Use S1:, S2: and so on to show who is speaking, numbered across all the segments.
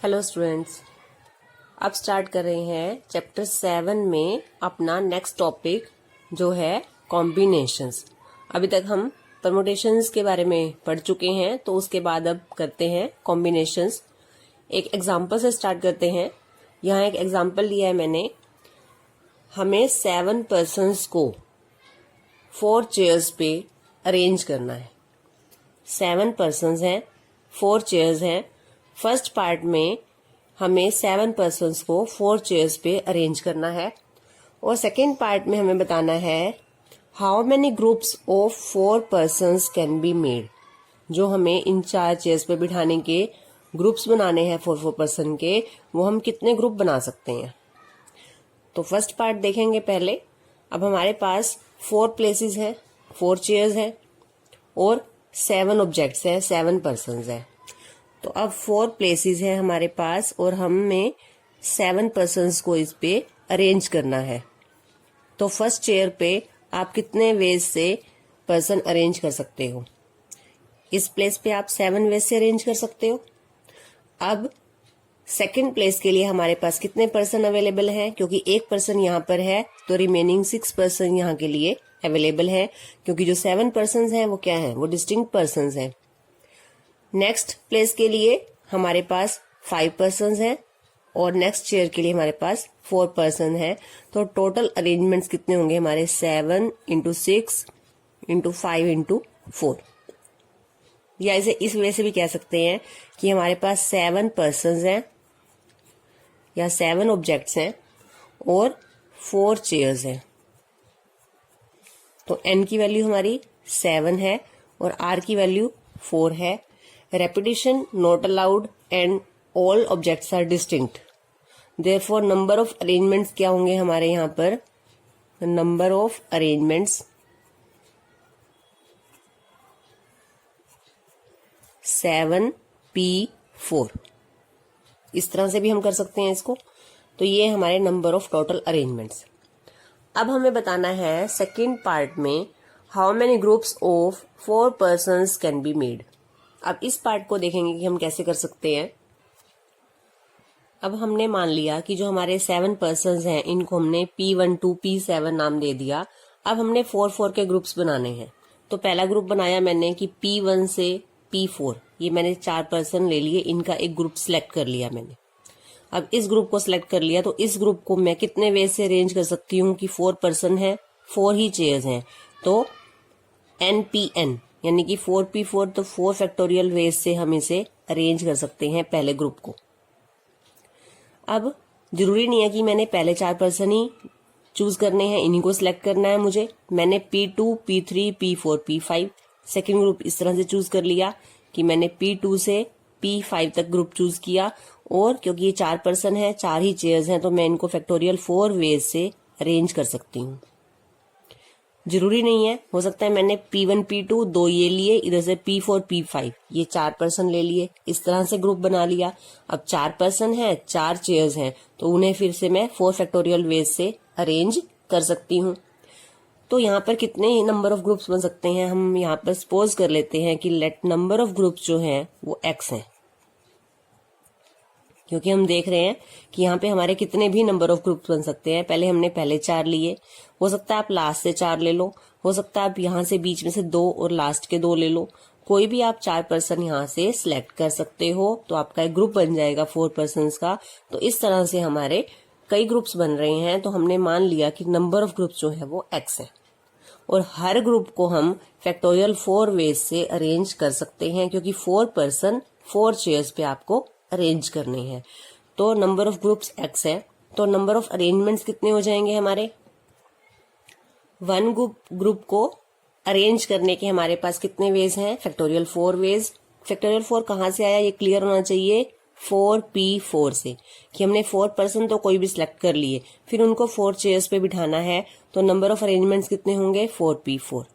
S1: Hello students, अब start कर रहे हैं चैप्टर 7 में अपना नेक्स्ट टॉपिक जो है कॉम्बिनेशंस। अभी तक हम परमुटेशंस के बारे में पढ़ चुके हैं, तो उसके बाद अब करते हैं कॉम्बिनेशंस। एक एग्जांपल से स्टार्ट करते हैं। यहाँ एक एग्जांपल लिया है मैंने। हमें 7 पर्सन्स को 4 चेयर्स पे अरेंज करना है। 7 पर्सन्स हैं, 4 चेयर्स हैं। फर्स्ट पार्ट में हमें 7 पर्सन्स को 4 चेयर्स पे अरेंज करना है और सेकेंड पार्ट में हमें बताना है how many groups of 4 persons can be made. जो हमें इन 4 चेयर्स पे बिठाने के ग्रुप्स बनाने हैं 4 पर्सन के, वो हम कितने ग्रुप बना सकते हैं। तो फर्स्ट पार्ट देखेंगे पहले। अब हमारे पास 4 प्लेसेस है, 4 चेयर्स है और 7 ऑब्जेक्ट्स है, 7 पर्सन्स है। तो अब 4 प्लेसेस है हमारे पास और हमें 7 पर्सन्स को इस पे अरेंज करना है। तो फर्स्ट चेयर पे आप कितने वेज से पर्सन अरेंज कर सकते हो। इस प्लेस पे आप 7 वेज से अरेंज कर सकते हो। अब सेकंड प्लेस के लिए हमारे पास कितने पर्सन अवेलेबल हैं, क्योंकि एक पर्सन यहाँ पर है तो रिमेनिंग 6 पर्सन यहाँ के लिए अवेलेबल है, क्योंकि जो 7 पर्सन हैं वो क्या है, वो डिस्टिंक्ट पर्सन हैं। नेक्स्ट प्लेस के लिए हमारे पास 5 पर्सन हैं और नेक्स्ट चेयर के लिए हमारे पास 4 पर्सन हैं। तो टोटल अरेंजमेंट्स कितने होंगे हमारे 7 × 6 × 5 × 4। या इसे इस वजह से भी कह सकते हैं कि हमारे पास 7 पर्सन हैं या 7 ऑब्जेक्ट्स हैं और 4 चेयर्स हैं। तो n की वैल्यू हमारी 7 है और r की वैल्यू 4 है। Repetition not allowed and all objects are distinct. Therefore, number of arrangements क्या होंगे हमारे यहाँ पर, number of arrangements 7p4। इस तरह से भी हम कर सकते हैं इसको। तो ये हमारे नंबर ऑफ टोटल अरेंजमेंट्स। अब हमें बताना है सेकेंड पार्ट में how many groups of 4 persons can be made. अब इस पार्ट को देखेंगे कि हम कैसे कर सकते हैं। अब हमने मान लिया कि जो हमारे 7 पर्सन्स हैं इनको हमने P1 to P7 नाम दे दिया। अब हमने 4 के ग्रुप्स बनाने हैं। तो पहला ग्रुप बनाया मैंने कि P1 से P4, ये मैंने 4 पर्सन ले लिए, इनका एक ग्रुप सिलेक्ट कर लिया मैंने। अब इस ग्रुप को सिलेक्ट कर लिया तो इस ग्रुप को मैं कितने वे से अरेंज कर सकती हूँ कि 4 पर्सन है, 4 ही चेयर्स हैं, तो NPN यानी कि 4p4, तो 4 फैक्टोरियल वेज से हम इसे अरेंज कर सकते हैं पहले ग्रुप को। अब जरूरी नहीं है कि मैंने पहले 4 पर्सन ही चूज करने हैं, इन्हीं को सिलेक्ट करना है मुझे। मैंने P2, P3, P4, P5 second group इस तरह से चूज कर लिया कि मैंने P2 से P5 तक ग्रुप चूज किया। और क्योंकि ये 4 पर्सन है, 4 ही चेयर्स हैं, तो मैं इनको फैक्टोरियल 4 वेज से अरेंज कर सकती हूँ। जरूरी नहीं है, हो सकता है मैंने P1 P2 2 ये लिए, इधर से P4 P5 ये 4 पर्सन ले लिए, इस तरह से ग्रुप बना लिया। अब 4 पर्सन है, 4 चेयर्स हैं, तो उन्हें फिर से मैं 4 फैक्टोरियल वेज से अरेंज कर सकती हूँ। तो यहाँ पर कितने नंबर ऑफ ग्रुप्स बन सकते हैं, हम यहाँ पर सपोज कर लेते हैं कि लेट नंबर ऑफ ग्रुप्स जो हैं वो x हैं, क्योंकि हम देख रहे हैं कि यहाँ पे हमारे कितने भी नंबर ऑफ ग्रुप्स बन सकते हैं। पहले हमने पहले 4 लिए, हो सकता है आप लास्ट से 4 ले लो, हो सकता है आप यहाँ से बीच में से 2 और लास्ट के 2 ले लो। कोई भी आप 4 पर्सन यहाँ से सिलेक्ट कर सकते हो, तो आपका एक ग्रुप बन जाएगा 4 पर्सन का। तो इस तरह से हमारे कई ग्रुप्स बन रहे हैं। तो हमने मान लिया कि नंबर ऑफ ग्रुप्स जो है वो x है और हर ग्रुप को हम फैक्टोरियल 4 वेज से अरेंज कर सकते हैं, क्योंकि 4 पर्सन 4 चेयर्स पे आपको अरेंज करने हैं। तो नंबर ऑफ ग्रुप्स x है, तो नंबर ऑफ अरेंजमेंट्स कितने हो जाएंगे हमारे। 1 ग्रुप को अरेंज करने के हमारे पास कितने वेज हैं, फैक्टोरियल 4 वेज। फैक्टोरियल 4 कहाँ से आया, ये क्लियर होना चाहिए 4p4 से, कि हमने 4 पर्सन तो कोई भी सिलेक्ट कर लिए, फिर उनको 4 चेयर्स पे बिठाना है। तो नंबर ऑफ अरेंजमेंट्स कितने होंगे, 4p4।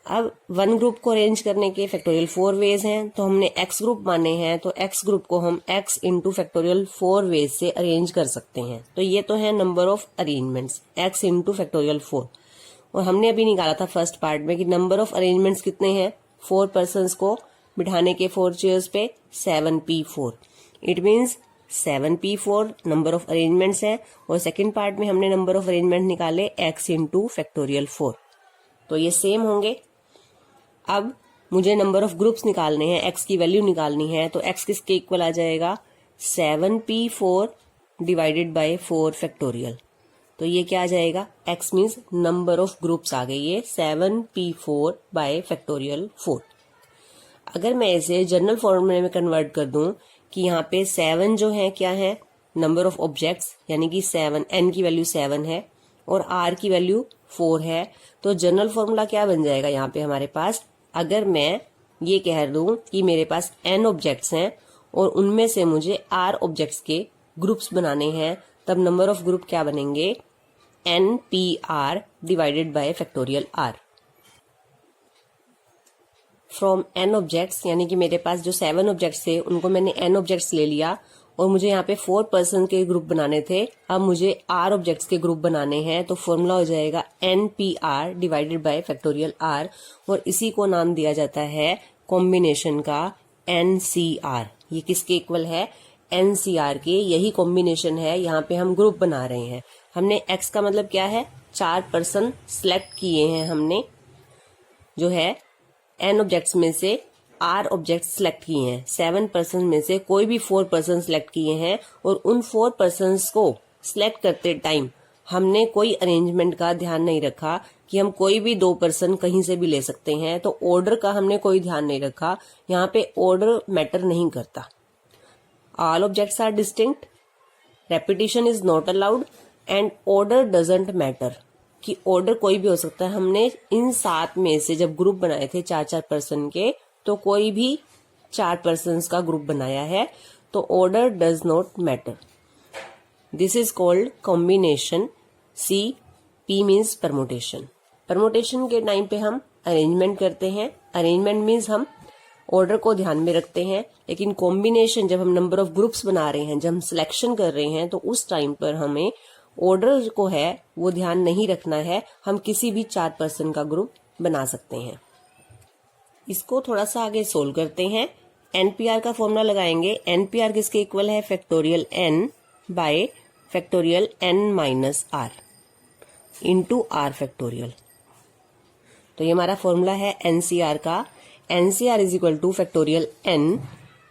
S1: अब 1 ग्रुप को अरेंज करने के फैक्टोरियल 4 वेज हैं, तो हमने x ग्रुप माने हैं, तो x ग्रुप को हम x इंटू फैक्टोरियल 4 वेज से अरेंज कर सकते हैं। तो ये तो है number of arrangements, x into factorial 4। और हमने अभी निकाला था फर्स्ट पार्ट में कि नंबर ऑफ अरेंजमेंट्स कितने हैं, 4 पर्सन्स को बिठाने के 4 चेयर्स पे 7p4। It means 7p4 number of arrangements है, और सेकंड पार्ट में हमने नंबर ऑफ अरेंजमेंट निकाले x इंटू फैक्टोरियल 4, तो ये सेम होंगे। अब मुझे नंबर ऑफ ग्रुप्स निकालने हैं, x की वैल्यू निकालनी है, तो x किसके इक्वल आ जाएगा 7p4 डिवाइडेड बाय 4 फैक्टोरियल, तो ये क्या आ जाएगा x means number of groups आ गई, ये 7p4 बाय फैक्टोरियल 4। अगर मैं इसे जनरल फॉर्मूले में कन्वर्ट कर दूं कि यहाँ पे 7 जो है क्या है नंबर ऑफ ऑब्जेक्ट्स, यानी कि 7 n की वैल्यू 7 है और r की वैल्यू 4 है, तो जनरल फॉर्मूला क्या बन जाएगा यहाँ पे हमारे पास, अगर मैं ये कह दूं कि मेरे पास n ऑब्जेक्ट्स हैं और उनमें से मुझे r ऑब्जेक्ट्स के ग्रुप्स बनाने हैं, तब नंबर ऑफ ग्रुप क्या बनेंगे npr divided by factorial r। From n objects, यानी कि मेरे पास जो 7 ऑब्जेक्ट्स थे उनको मैंने n ऑब्जेक्ट्स ले लिया और मुझे यहाँ पे 4 पर्सन के ग्रुप बनाने थे, अब मुझे r ऑब्जेक्ट्स के ग्रुप बनाने हैं, तो फॉर्मूला हो जाएगा npr divided by factorial r, और इसी को नाम दिया जाता है कॉम्बिनेशन का ncr। ये किसके इक्वल है ncr के, यही कॉम्बिनेशन है, यहाँ पे हम ग्रुप बना रहे हैं। हमने x का मतलब क्या है 4 पर्सन सिलेक्ट किए हैं हमने, जो है n ऑब्जेक्ट्स में से r ऑब्जेक्ट सिलेक्ट किए हैं, 7 पर्सन में से कोई भी 4 पर्सन सिलेक्ट किए हैं, और उन 4 पर्सन्स को सिलेक्ट करते टाइम हमने कोई अरेंजमेंट का ध्यान नहीं रखा कि हम कोई भी 2 पर्सन कहीं से भी ले सकते हैं, तो ऑर्डर का हमने कोई ध्यान नहीं रखा। यहाँ पे ऑर्डर मैटर नहीं करता। All objects are distinct, repetition is not allowed and order doesn't matter, कि ऑर्डर कोई भी हो सकता है। हमने इन 7 में से जब ग्रुप बनाए थे 4-4 पर्सन के, तो कोई भी 4 पर्सन्स का ग्रुप बनाया है, तो order does not matter. This is called combination. C P means permutation. Permutation के टाइम पे हम अरेंजमेंट करते हैं, अरेंजमेंट मीन्स हम ऑर्डर को ध्यान में रखते हैं, लेकिन कॉम्बिनेशन जब हम नंबर ऑफ ग्रुप्स बना रहे हैं, जब हम सिलेक्शन कर रहे हैं, तो उस टाइम पर हमें ऑर्डर को है वो ध्यान नहीं रखना है, हम किसी भी 4 पर्सन का ग्रुप बना सकते हैं। इसको थोड़ा सा आगे सोल्व करते हैं। एनपीआर का फॉर्मूला लगाएंगे। एनपीआर किसके इक्वल है factorial n bye factorial n minus r into r factorial. तो ये हमारा फॉर्मूला है एनसीआर का। NCR is equal to factorial n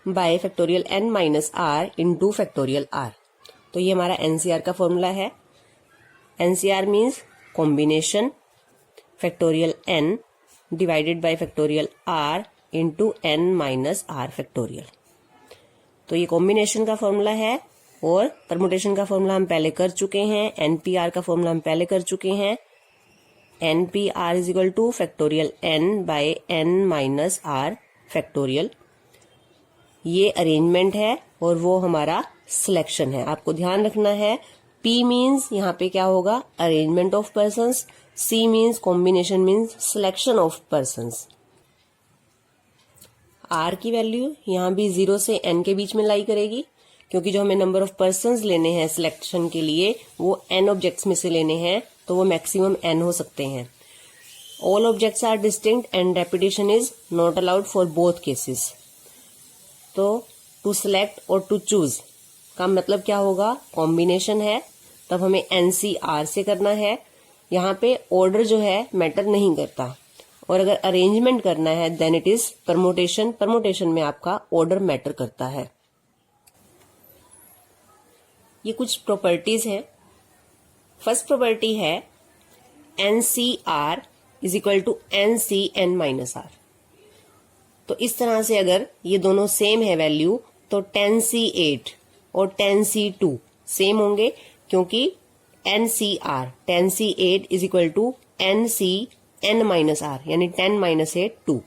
S1: bye factorial n minus r into factorial r। तो ये हमारा एनसीआर का फॉर्मूला है। NCR means combination factorial n divided by factorial r into n minus r factorial. तो ये combination का formula है, और परमुटेशन का फॉर्मूला हम पहले कर चुके हैं, एनपीआर का फॉर्मूला हम पहले कर चुके हैं। NPr is equal to factorial n by n minus r factorial. ये अरेंजमेंट है और वो हमारा सिलेक्शन है। आपको ध्यान रखना है, P मीन्स यहाँ पे क्या होगा arrangement of persons, C means combination means selection of persons. R की वैल्यू यहाँ भी 0 से n के बीच में लाई करेगी, क्योंकि जो हमें नंबर ऑफ पर्सन्स लेने हैं सिलेक्शन के लिए वो n ऑब्जेक्ट्स में से लेने हैं, तो वो मैक्सिमम n हो सकते हैं। All objects are distinct and repetition is not allowed for both cases. तो टू सिलेक्ट और टू चूज का मतलब क्या होगा, कॉम्बिनेशन है, तब हमें एनसीआर से करना है। यहाँ पे ऑर्डर जो है मैटर नहीं करता, और अगर अरेंजमेंट करना है then it is permutation. Permutation में आपका ऑर्डर मैटर करता है। ये कुछ प्रॉपर्टीज हैं। फर्स्ट प्रॉपर्टी है nCr is equal to nCn minus r. तो इस तरह से अगर ये दोनों सेम है वैल्यू, तो 10C8 और 10C2 सेम होंगे, क्योंकि NCR 10C8 is equal to NCN minus r, यानी 10 माइनस 8 2।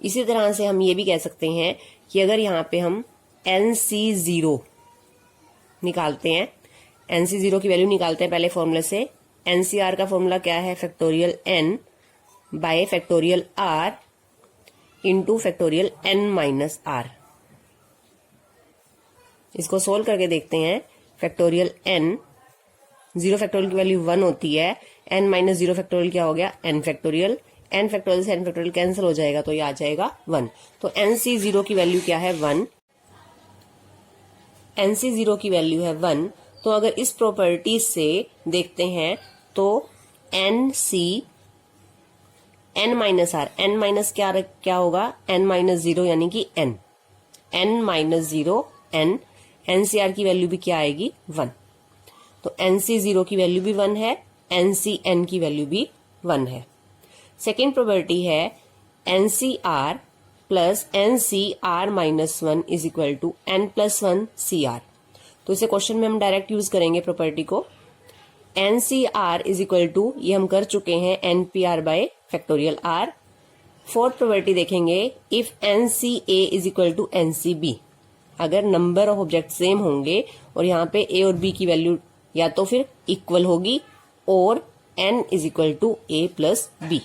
S1: इसी तरह से हम ये भी कह सकते हैं कि अगर यहाँ पे हम NC0 निकालते हैं, NC0 की वैल्यू निकालते हैं पहले फॉर्मूले से। NCR का फॉर्मूला क्या है factorial n bye factorial r into factorial n minus r। इसको सोल्व करके देखते हैं। फैक्टोरियल n, 0 फैक्टोरियल की वैल्यू 1 होती है, n माइनस 0 फैक्टोरियल क्या हो गया n फैक्टोरियल, n फैक्टोरियल से n फैक्टोरियल कैंसिल हो जाएगा, तो ये आ जाएगा 1। तो NC0 की वैल्यू क्या है 1। NC0 की वैल्यू है 1, तो अगर इस प्रॉपर्टी से देखते हैं तो n minus r, n minus क्या होगा, n माइनस 0 यानी कि n माइनस 0 n, NCR की वैल्यू भी क्या आएगी 1, तो NC0 की वैल्यू भी 1 है, NCN की वैल्यू भी 1 है। सेकेंड प्रॉपर्टी है NCR plus NCR minus 1 is equal to n plus 1 CR। तो इसे क्वेश्चन में हम डायरेक्ट यूज करेंगे प्रॉपर्टी को। NCR इज इक्वल टू, ये हम कर चुके हैं, NPR by factorial R। Fourth property देखेंगे, if NCA is equal to NCB, अगर नंबर ऑफ ऑब्जेक्ट सेम होंगे और यहाँ पे A और B की वैल्यू या तो फिर इक्वल होगी और N is equal to A plus B।